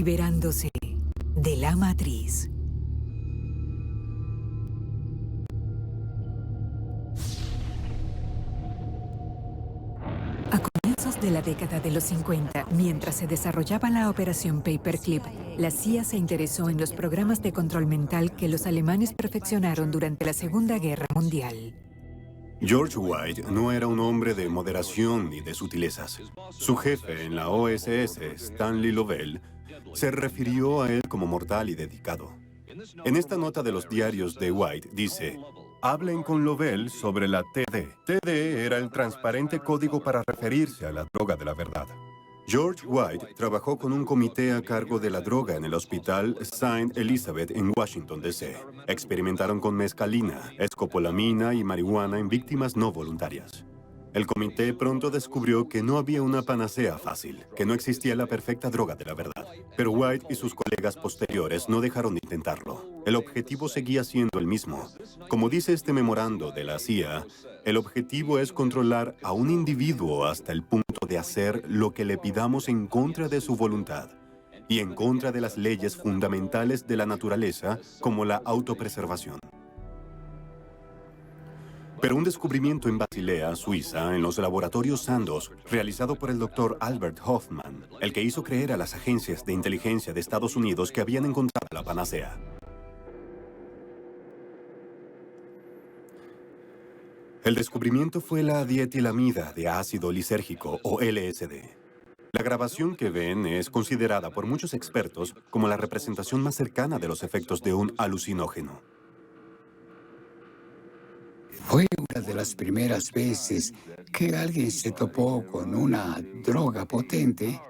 liberándose de la matriz. A comienzos de la década de los 50, mientras se desarrollaba la operación Paperclip, la CIA se interesó en los programas de control mental que los alemanes perfeccionaron durante la Segunda Guerra Mundial. George White no era un hombre de moderación ni de sutilezas. Su jefe en la OSS, Stanley Lovell, se refirió a él como mortal y dedicado. En esta nota de los diarios de White dice: hablen con Lovell sobre la TD. TD era el transparente código para referirse a la droga de la verdad. George White trabajó con un comité a cargo de la droga en el hospital St. Elizabeth en Washington, D.C. Experimentaron con mescalina, escopolamina y marihuana en víctimas no voluntarias. El comité pronto descubrió que no había una panacea fácil, que no existía la perfecta droga de la verdad. Pero White y sus colegas posteriores no dejaron de intentarlo. El objetivo seguía siendo el mismo. Como dice este memorando de la CIA, el objetivo es controlar a un individuo hasta el punto de hacer lo que le pidamos en contra de su voluntad y en contra de las leyes fundamentales de la naturaleza, como la autopreservación. Pero un descubrimiento en Basilea, Suiza, en los laboratorios Sandoz, realizado por el doctor Albert Hoffman, el que hizo creer a las agencias de inteligencia de Estados Unidos que habían encontrado la panacea. El descubrimiento fue la dietilamida de ácido lisérgico, o LSD. La grabación que ven es considerada por muchos expertos como la representación más cercana de los efectos de un alucinógeno. Fue una de las primeras veces que alguien se topó con una droga potente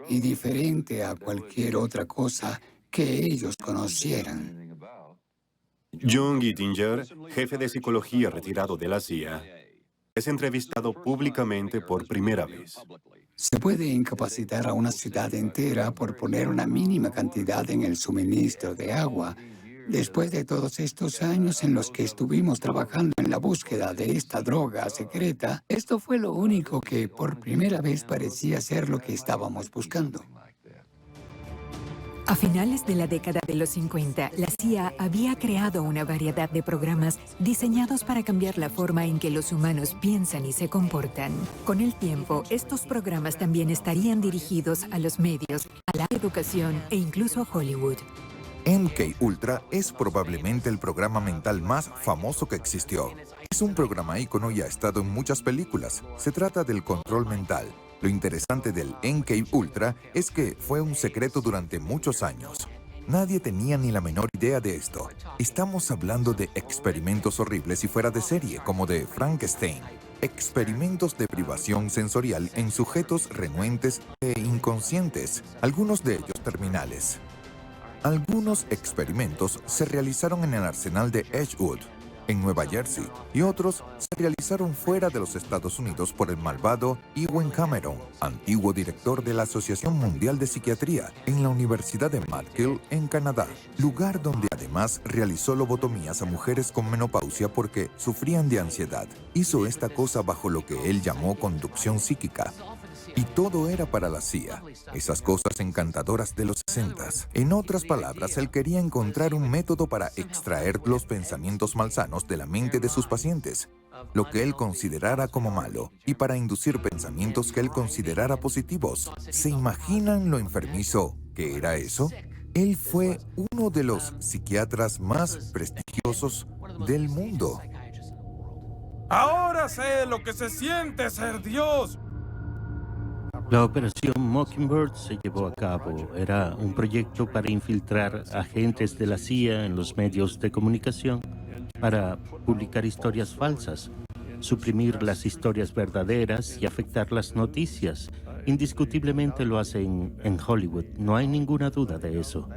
y diferente a cualquier otra cosa que ellos conocieran. John Gittinger, jefe de psicología retirado de la CIA, es entrevistado públicamente por primera vez. Se puede incapacitar a una ciudad entera por poner una mínima cantidad en el suministro de agua. Después de todos estos años en los que estuvimos trabajando en la búsqueda de esta droga secreta, esto fue lo único que por primera vez parecía ser lo que estábamos buscando. A finales de la década de los 50, la CIA había creado una variedad de programas diseñados para cambiar la forma en que los humanos piensan y se comportan. Con el tiempo, estos programas también estarían dirigidos a los medios, a la educación e incluso a Hollywood. MK Ultra es probablemente el programa mental más famoso que existió. Es un programa ícono y ha estado en muchas películas. Se trata del control mental. Lo interesante del MK Ultra es que fue un secreto durante muchos años. Nadie tenía ni la menor idea de esto. Estamos hablando de experimentos horribles y fuera de serie, como de Frankenstein. Experimentos de privación sensorial en sujetos renuentes e inconscientes, algunos de ellos terminales. Algunos experimentos se realizaron en el arsenal de Edgewood, en Nueva Jersey, y otros se realizaron fuera de los Estados Unidos por el malvado Ewen Cameron, antiguo director de la Asociación Mundial de Psiquiatría, en la Universidad de McGill, en Canadá, lugar donde además realizó lobotomías a mujeres con menopausia porque sufrían de ansiedad. Hizo esta cosa bajo lo que él llamó conducción psíquica. Y todo era para la CIA, esas cosas encantadoras de los 60s. En otras palabras, él quería encontrar un método para extraer los pensamientos malsanos de la mente de sus pacientes, lo que él considerara como malo, y para inducir pensamientos que él considerara positivos. ¿Se imaginan lo enfermizo que era eso? Él fue uno de los psiquiatras más prestigiosos del mundo. Ahora sé lo que se siente ser Dios. La operación Mockingbird se llevó a cabo. Era un proyecto para infiltrar agentes de la CIA en los medios de comunicación para publicar historias falsas, suprimir las historias verdaderas y afectar las noticias. Indiscutiblemente lo hacen en Hollywood, no hay ninguna duda de eso.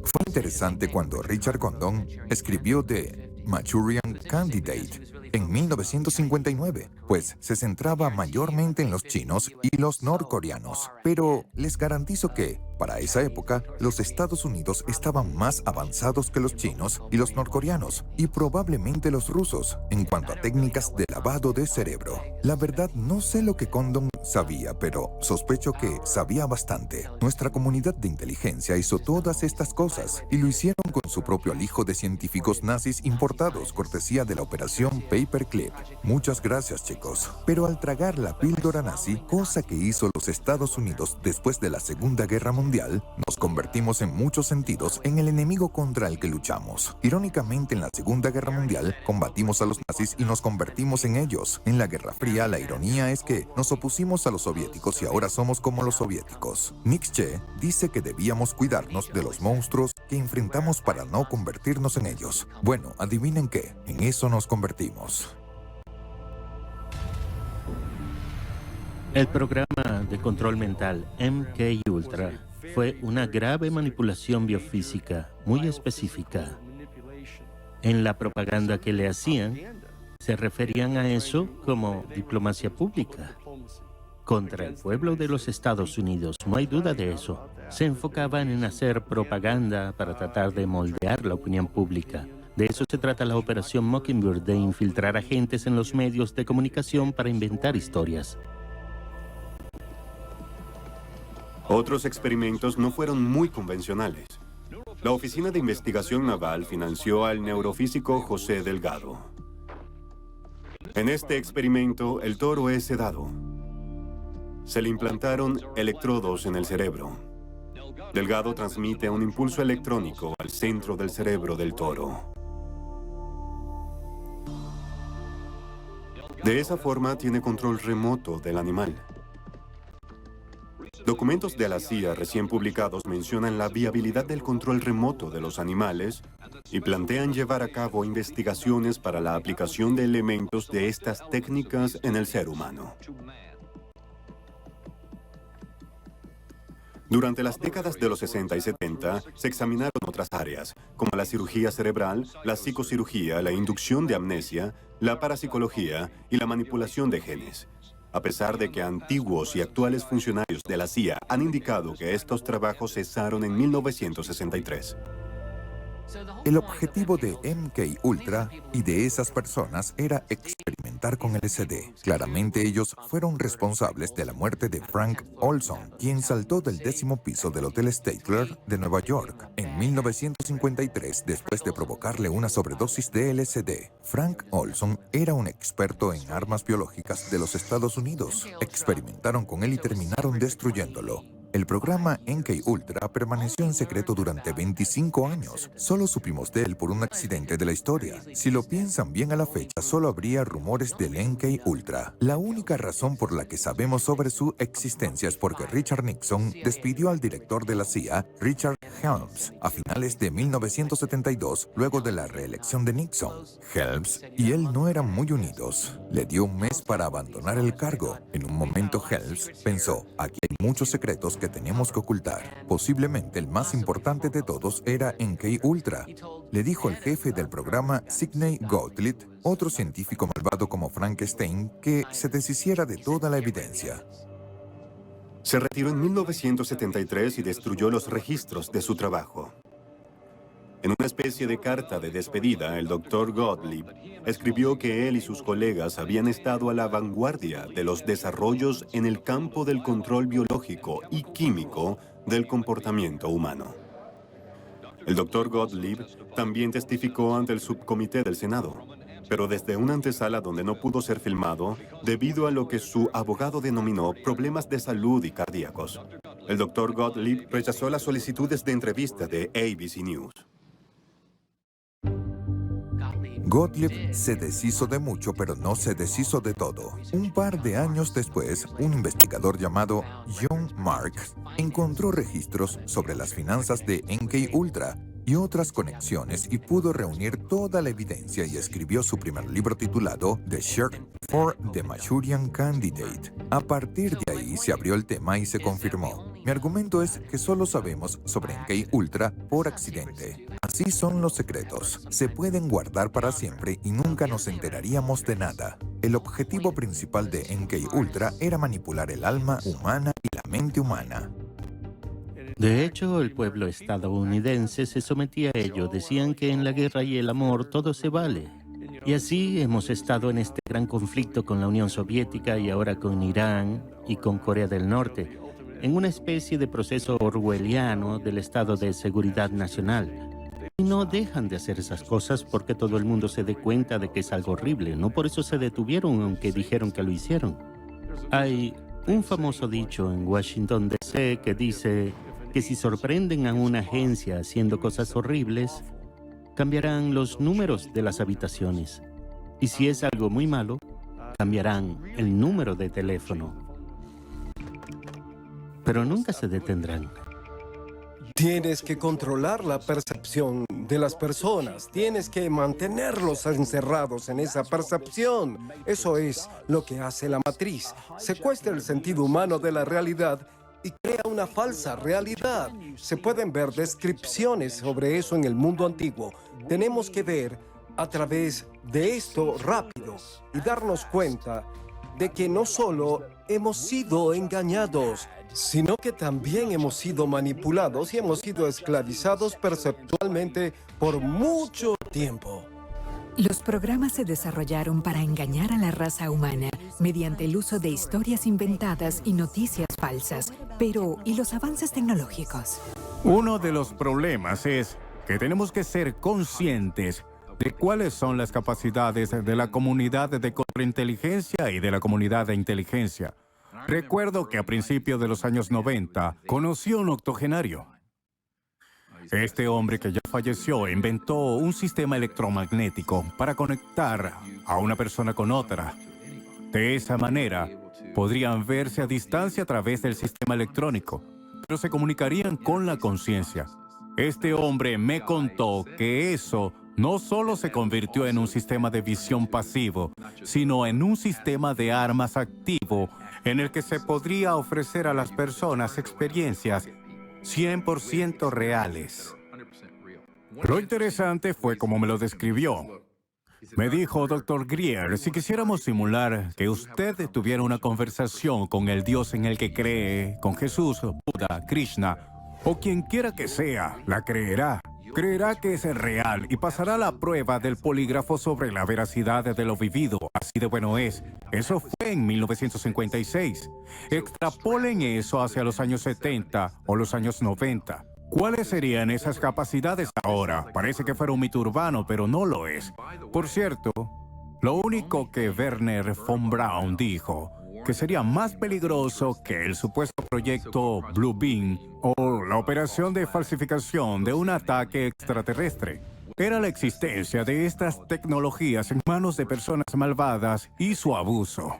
Fue interesante cuando Richard Condon escribió The Manchurian Candidate en 1959. pues se centraba mayormente en los chinos y los norcoreanos. Pero les garantizo que, para esa época, los Estados Unidos estaban más avanzados que los chinos y los norcoreanos, y probablemente los rusos, en cuanto a técnicas de lavado de cerebro. La verdad, no sé lo que Condon sabía, pero sospecho que sabía bastante. Nuestra comunidad de inteligencia hizo todas estas cosas, y lo hicieron con su propio alijo de científicos nazis importados, cortesía de la operación Paperclip. Muchas gracias, chicos. Pero al tragar la píldora nazi, cosa que hizo los Estados Unidos después de la Segunda Guerra Mundial, nos convertimos en muchos sentidos en el enemigo contra el que luchamos. Irónicamente, en la Segunda Guerra Mundial, combatimos a los nazis y nos convertimos en ellos. En la Guerra Fría, la ironía es que nos opusimos a los soviéticos y ahora somos como los soviéticos. Nietzsche dice que debíamos cuidarnos de los monstruos que enfrentamos para no convertirnos en ellos. Bueno, adivinen qué, en eso nos convertimos. El programa de control mental MK Ultra fue una grave manipulación biofísica muy específica. En la propaganda que le hacían, se referían a eso como diplomacia pública contra el pueblo de los Estados Unidos. No hay duda de eso. Se enfocaban en hacer propaganda para tratar de moldear la opinión pública. De eso se trata la operación Mockingbird, de infiltrar agentes en los medios de comunicación para inventar historias. Otros experimentos no fueron muy convencionales. La Oficina de Investigación Naval financió al neurofísico José Delgado. En este experimento, el toro es sedado. Se le implantaron electrodos en el cerebro. Delgado transmite un impulso electrónico al centro del cerebro del toro. De esa forma, tiene control remoto del animal. Documentos de la CIA recién publicados mencionan la viabilidad del control remoto de los animales y plantean llevar a cabo investigaciones para la aplicación de elementos de estas técnicas en el ser humano. Durante las décadas de los 60 y 70, se examinaron otras áreas, como la cirugía cerebral, la psicocirugía, la inducción de amnesia, la parapsicología y la manipulación de genes. A pesar de que antiguos y actuales funcionarios de la CIA han indicado que estos trabajos cesaron en 1963. El objetivo de MK Ultra y de esas personas era experimentar con LSD. Claramente ellos fueron responsables de la muerte de Frank Olson, quien saltó del 10º piso del Hotel Statler de Nueva York en 1953 después de provocarle una sobredosis de LSD. Frank Olson era un experto en armas biológicas de los Estados Unidos. Experimentaron con él y terminaron destruyéndolo. El programa MK Ultra permaneció en secreto durante 25 años. Solo supimos de él por un accidente de la historia. Si lo piensan bien, a la fecha solo habría rumores del MK Ultra. La única razón por la que sabemos sobre su existencia es porque Richard Nixon despidió al director de la CIA, Richard Helms, a finales de 1972, luego de la reelección de Nixon. Helms y él no eran muy unidos. Le dio un mes para abandonar el cargo. En un momento Helms pensó, aquí hay muchos secretos que tenemos que ocultar. Posiblemente el más importante de todos era MK Ultra. Le dijo al jefe del programa, Sidney Gottlieb, otro científico malvado como Frankenstein, que se deshiciera de toda la evidencia. Se retiró en 1973 y destruyó los registros de su trabajo. En una especie de carta de despedida, el Dr. Gottlieb escribió que él y sus colegas habían estado a la vanguardia de los desarrollos en el campo del control biológico y químico del comportamiento humano. El Dr. Gottlieb también testificó ante el subcomité del Senado, pero desde una antesala donde no pudo ser filmado debido a lo que su abogado denominó problemas de salud y cardíacos. El Dr. Gottlieb rechazó las solicitudes de entrevista de ABC News. Gottlieb se deshizo de mucho, pero no se deshizo de todo. Un par de años después, un investigador llamado John Marks encontró registros sobre las finanzas de MK Ultra y otras conexiones y pudo reunir toda la evidencia y escribió su primer libro titulado The Search for the Manchurian Candidate. A partir de ahí se abrió el tema y se confirmó. Mi argumento es que solo sabemos sobre MK Ultra por accidente. Así son los secretos. Se pueden guardar para siempre y nunca nos enteraríamos de nada. El objetivo principal de MK Ultra era manipular el alma humana y la mente humana. De hecho, el pueblo estadounidense se sometía a ello. Decían que en la guerra y el amor todo se vale. Y así hemos estado en este gran conflicto con la Unión Soviética y ahora con Irán y con Corea del Norte, en una especie de proceso orwelliano del estado de seguridad nacional. Y no dejan de hacer esas cosas porque todo el mundo se dé cuenta de que es algo horrible. No por eso se detuvieron, aunque dijeron que lo hicieron. Hay un famoso dicho en Washington, D.C. que dice que si sorprenden a una agencia haciendo cosas horribles, cambiarán los números de las habitaciones. Y si es algo muy malo, cambiarán el número de teléfono. Pero nunca se detendrán. Tienes que controlar la percepción de las personas. Tienes que mantenerlos encerrados en esa percepción. Eso es lo que hace la matriz. Secuestra el sentido humano de la realidad y crea una falsa realidad. Se pueden ver descripciones sobre eso en el mundo antiguo. Tenemos que ver a través de esto rápido y darnos cuenta de que no solo hemos sido engañados, sino que también hemos sido manipulados y hemos sido esclavizados perceptualmente por mucho tiempo. Los programas se desarrollaron para engañar a la raza humana mediante el uso de historias inventadas y noticias falsas. Pero, ¿y los avances tecnológicos? Uno de los problemas es que tenemos que ser conscientes de cuáles son las capacidades de la comunidad de contrainteligencia y de la comunidad de inteligencia. Recuerdo que a principios de los años 90 conocí a un octogenario. Este hombre, que ya falleció, inventó un sistema electromagnético para conectar a una persona con otra. De esa manera, podrían verse a distancia a través del sistema electrónico, pero se comunicarían con la conciencia. Este hombre me contó que eso no solo se convirtió en un sistema de visión pasivo, sino en un sistema de armas activo en el que se podría ofrecer a las personas experiencias 100% reales. Lo interesante fue cómo me lo describió. Me dijo, Dr. Greer, si quisiéramos simular que usted tuviera una conversación con el Dios en el que cree, con Jesús, Buda, Krishna, o quien quiera que sea, la creerá. Creerá que es real y pasará la prueba del polígrafo sobre la veracidad de lo vivido. Así de bueno es. Eso fue en 1956. Extrapolen eso hacia los años 70 o los años 90. ¿Cuáles serían esas capacidades ahora? Parece que fuera un mito urbano, pero no lo es. Por cierto, lo único que Werner von Braun dijo, que sería más peligroso que el supuesto proyecto Blue Beam o la operación de falsificación de un ataque extraterrestre, era la existencia de estas tecnologías en manos de personas malvadas y su abuso.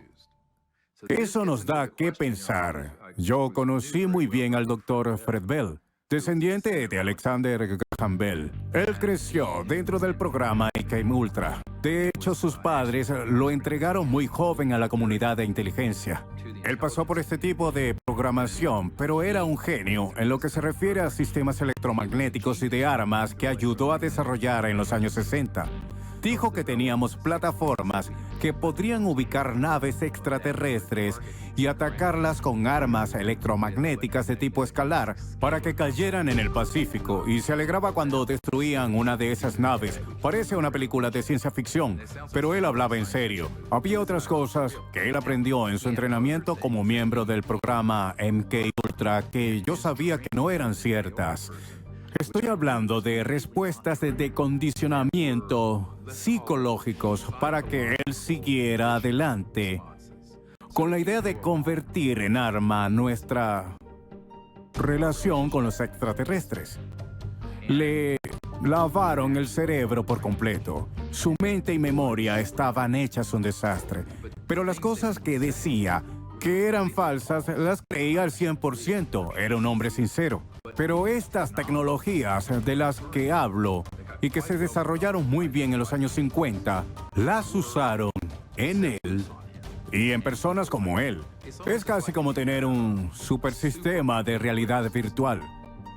Eso nos da que pensar. Yo conocí muy bien al Dr. Fred Bell, descendiente de Alexander Graham Bell. Él creció dentro del programa MK Ultra. De hecho, sus padres lo entregaron muy joven a la comunidad de inteligencia. Él pasó por este tipo de programación, pero era un genio en lo que se refiere a sistemas electromagnéticos y de armas que ayudó a desarrollar en los años 60. Dijo que teníamos plataformas que podrían ubicar naves extraterrestres y atacarlas con armas electromagnéticas de tipo escalar para que cayeran en el Pacífico, y se alegraba cuando destruían una de esas naves. Parece una película de ciencia ficción, pero él hablaba en serio. Había otras cosas que él aprendió en su entrenamiento como miembro del programa MK Ultra que yo sabía que no eran ciertas. Estoy hablando de respuestas de condicionamiento psicológicos para que él siguiera adelante con la idea de convertir en arma nuestra relación con los extraterrestres. Le lavaron el cerebro por completo. Su mente y memoria estaban hechas un desastre. Pero las cosas que decía que eran falsas las creía al 100%. Era un hombre sincero. Pero estas tecnologías de las que hablo y que se desarrollaron muy bien en los años 50, las usaron en él y en personas como él. Es casi como tener un supersistema de realidad virtual,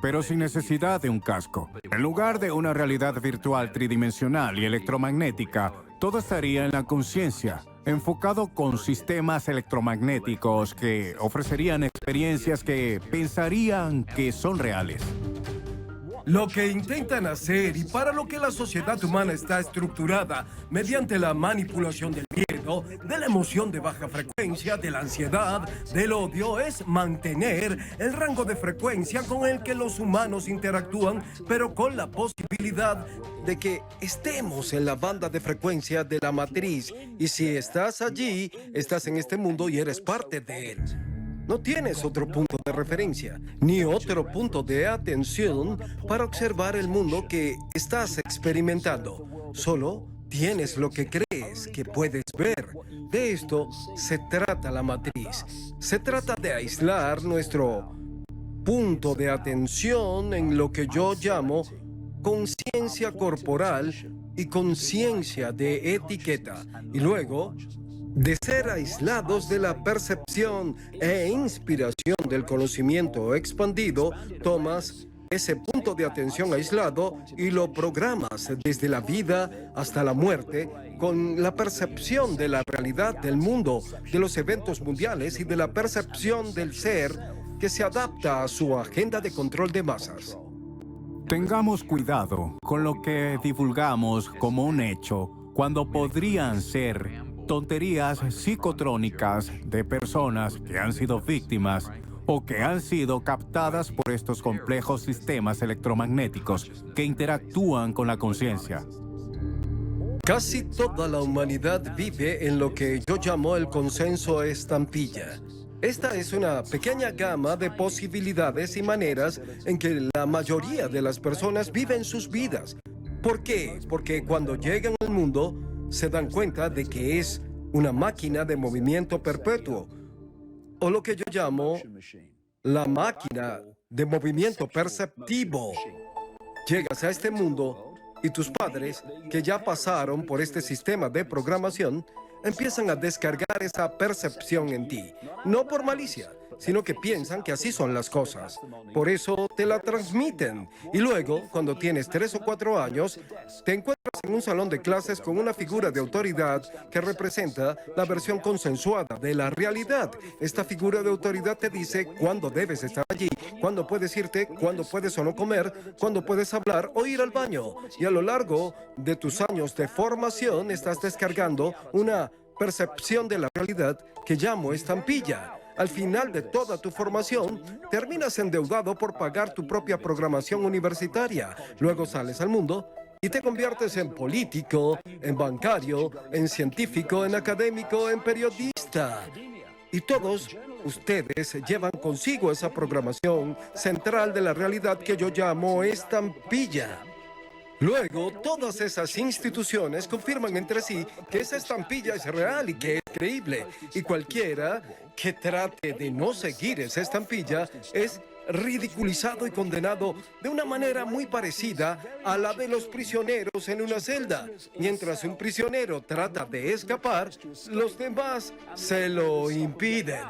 pero sin necesidad de un casco. En lugar de una realidad virtual tridimensional y electromagnética, Todo estaría en la conciencia, enfocado con sistemas electromagnéticos que ofrecerían experiencias que pensarían que son reales. Lo que intentan hacer y para lo que la sociedad humana está estructurada mediante la manipulación del miedo, de la emoción de baja frecuencia, de la ansiedad, del odio, es mantener el rango de frecuencia con el que los humanos interactúan, pero con la posibilidad de que estemos en la banda de frecuencia de la matriz. Y si estás allí, estás en este mundo y eres parte de él. No tienes otro punto de referencia, ni otro punto de atención para observar el mundo que estás experimentando. Solo tienes lo que crees que puedes ver. De esto se trata la matriz. Se trata de aislar nuestro punto de atención en lo que yo llamo conciencia corporal y conciencia de etiqueta. Y luego, de ser aislados de la percepción e inspiración del conocimiento expandido, tomas ese punto de atención aislado y lo programas desde la vida hasta la muerte con la percepción de la realidad del mundo, de los eventos mundiales y de la percepción del ser que se adapta a su agenda de control de masas. Tengamos cuidado con lo que divulgamos como un hecho, cuando podrían ser tonterías psicotrónicas de personas que han sido víctimas o que han sido captadas por estos complejos sistemas electromagnéticos que interactúan con la conciencia. Casi toda la humanidad vive en lo que yo llamo el consenso estampilla. Esta es una pequeña gama de posibilidades y maneras en que la mayoría de las personas viven sus vidas. ¿Por qué? Porque cuando llegan al mundo, se dan cuenta de que es una máquina de movimiento perpetuo, o lo que yo llamo la máquina de movimiento perceptivo. Llegas a este mundo y tus padres, que ya pasaron por este sistema de programación, empiezan a descargar esa percepción en ti, no por malicia, sino que piensan que así son las cosas. Por eso te la transmiten. Y luego, cuando tienes 3 o 4 años, te encuentras en un salón de clases con una figura de autoridad que representa la versión consensuada de la realidad. Esta figura de autoridad te dice cuándo debes estar allí, cuándo puedes irte, cuándo puedes o no comer, cuándo puedes hablar o ir al baño. Y a lo largo de tus años de formación estás descargando una percepción de la realidad que llamo estampilla. Al final de toda tu formación, terminas endeudado por pagar tu propia programación universitaria. Luego sales al mundo y te conviertes en político, en bancario, en científico, en académico, en periodista. Y todos ustedes llevan consigo esa programación central de la realidad que yo llamo estampilla. Luego, todas esas instituciones confirman entre sí que esa estampilla es real y que es creíble. Y cualquiera que trate de no seguir esa estampilla es ridiculizado y condenado de una manera muy parecida a la de los prisioneros en una celda. Mientras un prisionero trata de escapar, los demás se lo impiden.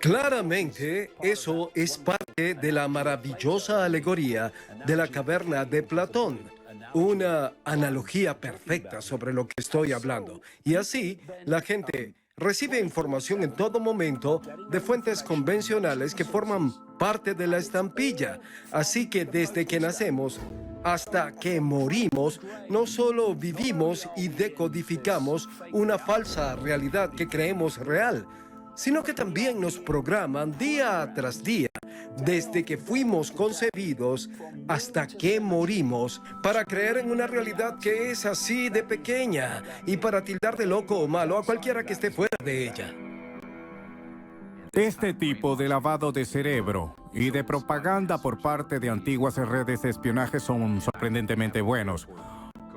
Claramente, eso es parte de la maravillosa alegoría de la caverna de Platón. Una analogía perfecta sobre lo que estoy hablando. Y así, la gente recibe información en todo momento de fuentes convencionales que forman parte de la estampilla. Así que desde que nacemos hasta que morimos, no solo vivimos y decodificamos una falsa realidad que creemos real, sino que también nos programan día tras día, desde que fuimos concebidos hasta que morimos, para creer en una realidad que es así de pequeña y para tildar de loco o malo a cualquiera que esté fuera de ella. Este tipo de lavado de cerebro y de propaganda por parte de antiguas redes de espionaje son sorprendentemente buenos.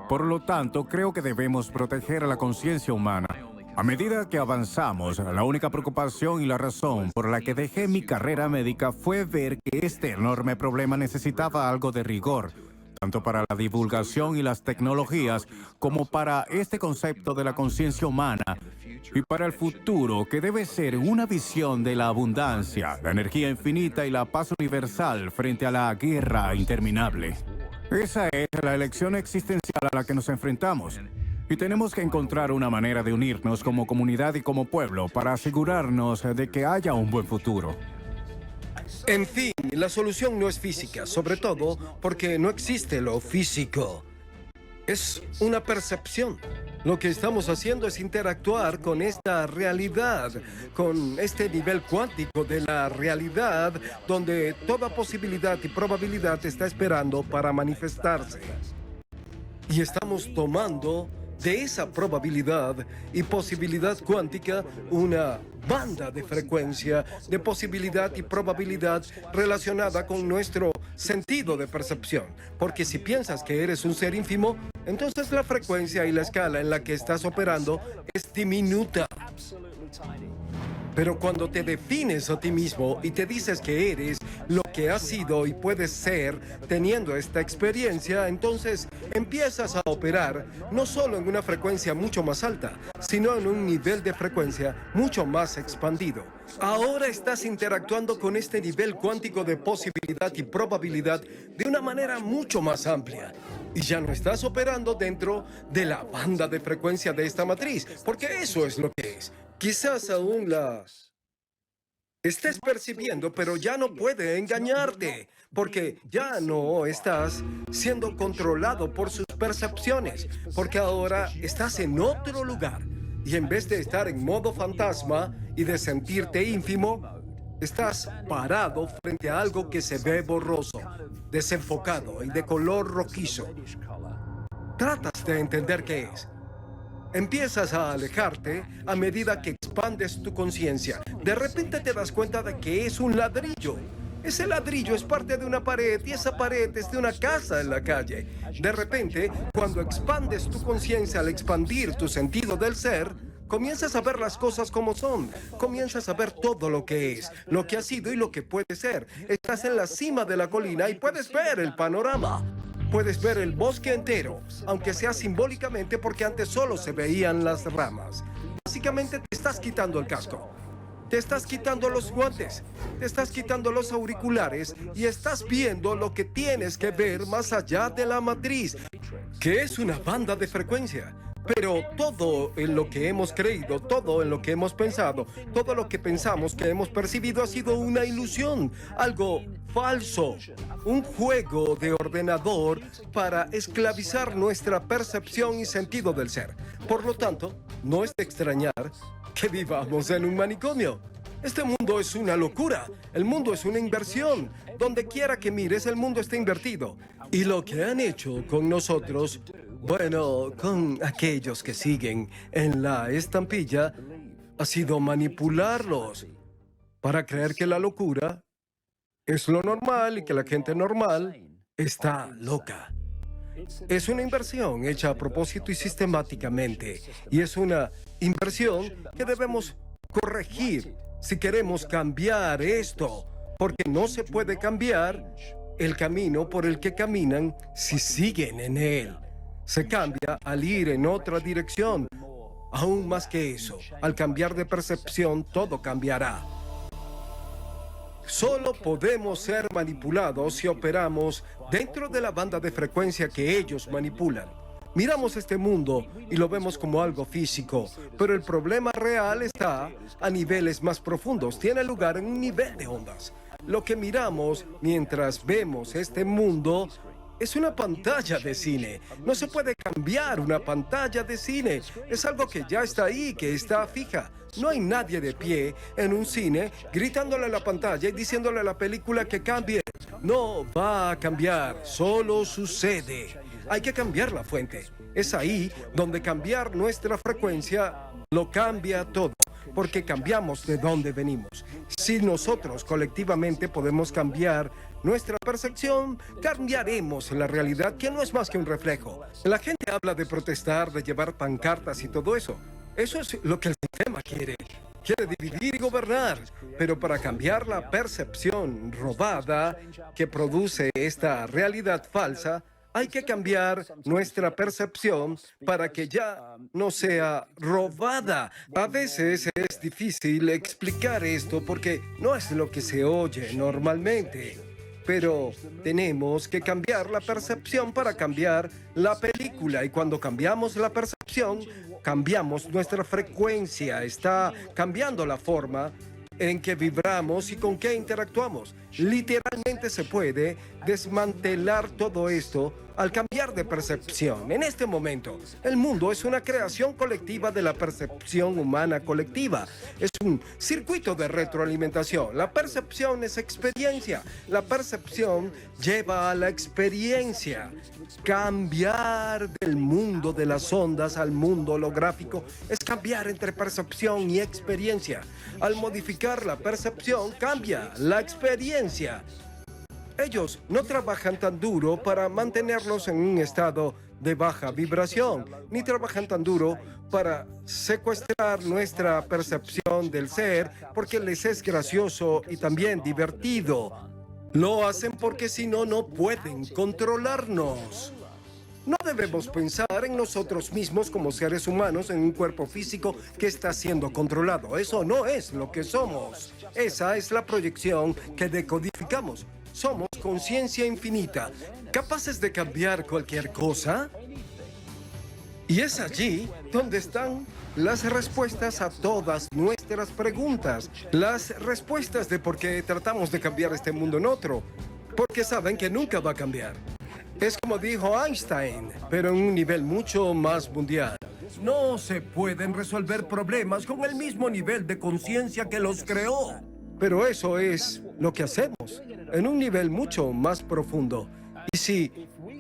Por lo tanto, creo que debemos proteger a la conciencia humana. A medida que avanzamos, la única preocupación y la razón por la que dejé mi carrera médica fue ver que este enorme problema necesitaba algo de rigor, tanto para la divulgación y las tecnologías, como para este concepto de la conciencia humana, y para el futuro, que debe ser una visión de la abundancia, la energía infinita y la paz universal frente a la guerra interminable. Esa es la elección existencial a la que nos enfrentamos. Y tenemos que encontrar una manera de unirnos como comunidad y como pueblo para asegurarnos de que haya un buen futuro. En fin, la solución no es física, sobre todo porque no existe lo físico. Es una percepción. Lo que estamos haciendo es interactuar con esta realidad, con este nivel cuántico de la realidad, donde toda posibilidad y probabilidad está esperando para manifestarse. Y estamos tomando de esa probabilidad y posibilidad cuántica una banda de frecuencia de posibilidad y probabilidad relacionada con nuestro sentido de percepción. Porque si piensas que eres un ser ínfimo, entonces la frecuencia y la escala en la que estás operando es diminuta. Pero cuando te defines a ti mismo y te dices que eres lo que has sido y puedes ser teniendo esta experiencia, entonces empiezas a operar no solo en una frecuencia mucho más alta, sino en un nivel de frecuencia mucho más expandido. Ahora estás interactuando con este nivel cuántico de posibilidad y probabilidad de una manera mucho más amplia. Y ya no estás operando dentro de la banda de frecuencia de esta matriz, porque eso es lo que es. Quizás aún la estés percibiendo, pero ya no puede engañarte, porque ya no estás siendo controlado por sus percepciones, porque ahora estás en otro lugar. Y en vez de estar en modo fantasma y de sentirte ínfimo, estás parado frente a algo que se ve borroso, desenfocado y de color rojizo. Tratas de entender qué es. Empiezas a alejarte a medida que expandes tu conciencia. De repente te das cuenta de que es un ladrillo. Ese ladrillo es parte de una pared y esa pared es de una casa en la calle. De repente, cuando expandes tu conciencia al expandir tu sentido del ser, comienzas a ver las cosas como son. Comienzas a ver todo lo que es, lo que ha sido y lo que puede ser. Estás en la cima de la colina y puedes ver el panorama. Puedes ver el bosque entero, aunque sea simbólicamente porque antes solo se veían las ramas. Básicamente te estás quitando el casco. Te estás quitando los guantes, te estás quitando los auriculares y estás viendo lo que tienes que ver más allá de la matriz, que es una banda de frecuencia. Pero todo en lo que hemos creído, todo en lo que hemos pensado, todo lo que pensamos que hemos percibido ha sido una ilusión, algo falso, un juego de ordenador para esclavizar nuestra percepción y sentido del ser. Por lo tanto, no es de extrañar que vivamos en un manicomio. Este mundo es una locura, el mundo es una inversión. Donde quiera que mires, el mundo está invertido. Y lo que han hecho con nosotros, bueno, con aquellos que siguen en la estampilla, ha sido manipularlos para creer que la locura es lo normal y que la gente normal está loca. Es una inversión hecha a propósito y sistemáticamente, y es una inversión que debemos corregir si queremos cambiar esto, porque no se puede cambiar el camino por el que caminan si siguen en él. Se cambia al ir en otra dirección. Aún más que eso, al cambiar de percepción, todo cambiará. Solo podemos ser manipulados si operamos dentro de la banda de frecuencia que ellos manipulan. Miramos este mundo y lo vemos como algo físico, pero el problema real está a niveles más profundos, tiene lugar en un nivel de ondas. Lo que miramos mientras vemos este mundo es una pantalla de cine. No se puede cambiar una pantalla de cine. Es algo que ya está ahí, que está fija. No hay nadie de pie en un cine gritándole a la pantalla y diciéndole a la película que cambie. No va a cambiar, solo sucede. Hay que cambiar la fuente. Es ahí donde cambiar nuestra frecuencia lo cambia todo, porque cambiamos de dónde venimos. Si nosotros colectivamente podemos cambiar nuestra percepción, cambiaremos la realidad, que no es más que un reflejo. La gente habla de protestar, de llevar pancartas y todo eso. Eso es lo que el sistema quiere. Quiere dividir y gobernar. Pero para cambiar la percepción robada que produce esta realidad falsa, hay que cambiar nuestra percepción para que ya no sea robada. A veces es difícil explicar esto porque no es lo que se oye normalmente. Pero tenemos que cambiar la percepción para cambiar la película. Y cuando cambiamos la percepción, percepción, cambiamos nuestra frecuencia, está cambiando la forma en que vibramos y con qué interactuamos. Literalmente se puede desmantelar todo esto al cambiar de percepción. En este momento, el mundo es una creación colectiva de la percepción humana colectiva. Es un circuito de retroalimentación. La percepción es experiencia. La percepción lleva a la experiencia. Cambiar del mundo de las ondas al mundo holográfico es cambiar entre percepción y experiencia. Al modificar la percepción, cambia la experiencia. Ellos no trabajan tan duro para mantenernos en un estado de baja vibración, ni trabajan tan duro para secuestrar nuestra percepción del ser porque les es gracioso y también divertido. Lo hacen porque si no, no pueden controlarnos. No debemos pensar en nosotros mismos como seres humanos en un cuerpo físico que está siendo controlado. Eso no es lo que somos. Esa es la proyección que decodificamos. Somos conciencia infinita, capaces de cambiar cualquier cosa. Y es allí donde están las respuestas a todas nuestras preguntas. Las respuestas de por qué tratamos de cambiar este mundo en otro. Porque saben que nunca va a cambiar. Es como dijo Einstein, pero en un nivel mucho más mundial. No se pueden resolver problemas con el mismo nivel de conciencia que los creó. Pero eso es lo que hacemos, en un nivel mucho más profundo. Y si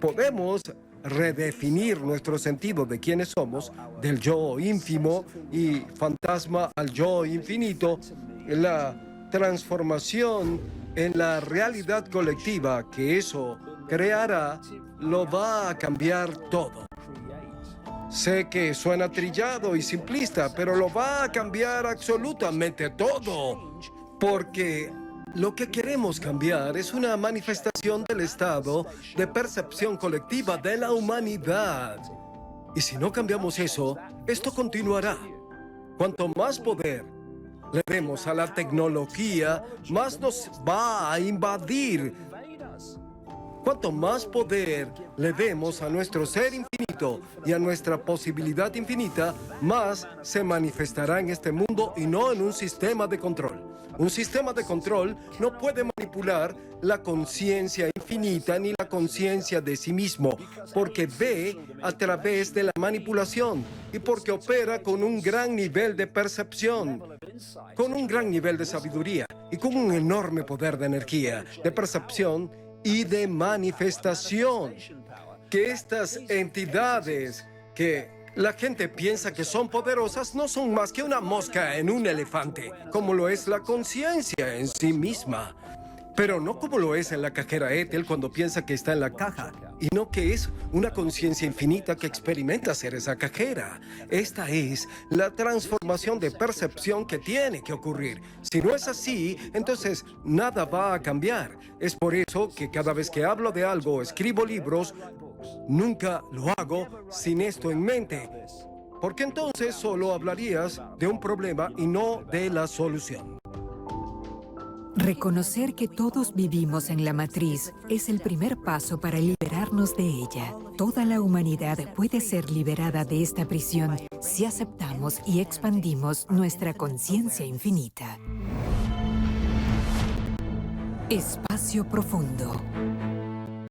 podemos redefinir nuestro sentido de quiénes somos, del yo ínfimo y fantasma al yo infinito, la transformación en la realidad colectiva que eso creará, lo va a cambiar todo. Sé que suena trillado y simplista, pero lo va a cambiar absolutamente todo. Porque lo que queremos cambiar es una manifestación del estado de percepción colectiva de la humanidad. Y si no cambiamos eso, esto continuará. Cuanto más poder le demos a la tecnología, más nos va a invadir. Cuanto más poder le demos a nuestro ser infinito y a nuestra posibilidad infinita, más se manifestará en este mundo y no en un sistema de control. Un sistema de control no puede manipular la conciencia infinita ni la conciencia de sí mismo, porque ve a través de la manipulación y porque opera con un gran nivel de percepción, con un gran nivel de sabiduría y con un enorme poder de energía, de percepción y de manifestación. Que estas entidades que la gente piensa que son poderosas no son más que una mosca en un elefante, como lo es la conciencia en sí misma. Pero no como lo es en la cajera Ethel cuando piensa que está en la caja, y no que es una conciencia infinita que experimenta ser esa cajera. Esta es la transformación de percepción que tiene que ocurrir. Si no es así, entonces nada va a cambiar. Es por eso que cada vez que hablo de algo o escribo libros, nunca lo hago sin esto en mente. Porque entonces solo hablarías de un problema y no de la solución. Reconocer que todos vivimos en la matriz es el primer paso para liberarnos de ella. Toda la humanidad puede ser liberada de esta prisión si aceptamos y expandimos nuestra conciencia infinita. Espacio Profundo.